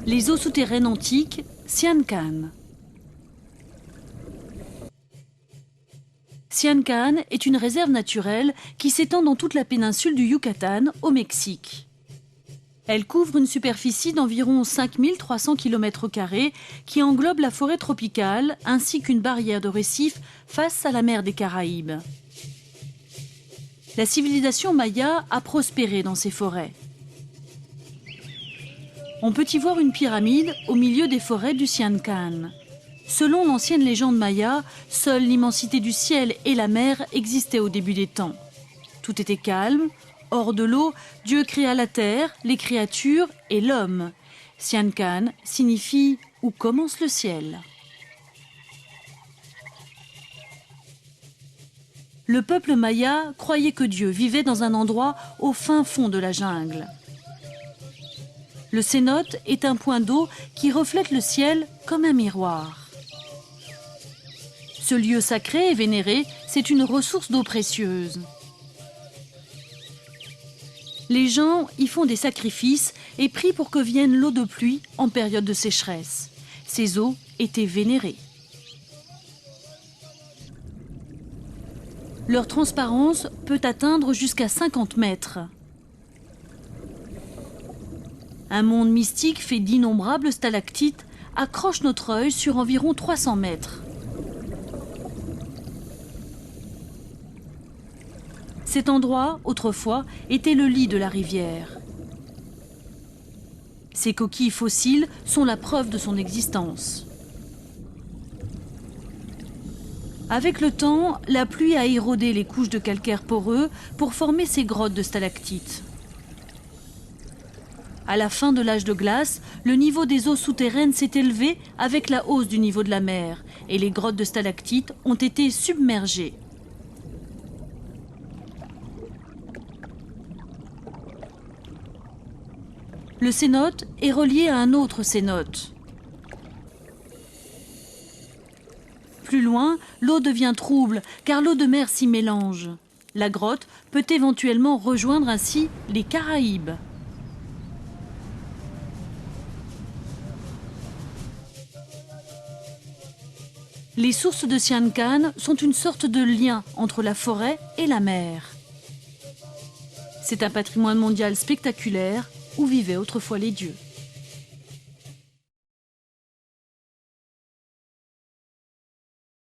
Les eaux souterraines antiques, Sian Ka'an. Sian Ka'an est une réserve naturelle qui s'étend dans toute la péninsule du Yucatan, au Mexique. Elle couvre une superficie d'environ 5300 km² qui englobe la forêt tropicale ainsi qu'une barrière de récifs face à la mer des Caraïbes. La civilisation maya a prospéré dans ces forêts. On peut y voir une pyramide au milieu des forêts du Sian Ka'an. Selon l'ancienne légende maya, seule l'immensité du ciel et la mer existaient au début des temps. Tout était calme, hors de l'eau, Dieu créa la terre, les créatures et l'homme. Sian Ka'an signifie « où commence le ciel ». Le peuple maya croyait que Dieu vivait dans un endroit au fin fond de la jungle. Le cénote est un point d'eau qui reflète le ciel comme un miroir. Ce lieu sacré et vénéré, c'est une ressource d'eau précieuse. Les gens y font des sacrifices et prient pour que vienne l'eau de pluie en période de sécheresse. Ces eaux étaient vénérées. Leur transparence peut atteindre jusqu'à 50 mètres. Un monde mystique fait d'innombrables stalactites accroche notre œil sur environ 300 mètres. Cet endroit, autrefois, était le lit de la rivière. Ces coquilles fossiles sont la preuve de son existence. Avec le temps, la pluie a érodé les couches de calcaire poreux pour former ces grottes de stalactites. À la fin de l'âge de glace, le niveau des eaux souterraines s'est élevé avec la hausse du niveau de la mer et les grottes de stalactites ont été submergées. Le cénote est relié à un autre cénote. Plus loin, l'eau devient trouble car l'eau de mer s'y mélange. La grotte peut éventuellement rejoindre ainsi les Caraïbes. Les sources de Sian Ka'an sont une sorte de lien entre la forêt et la mer. C'est un patrimoine mondial spectaculaire où vivaient autrefois les dieux.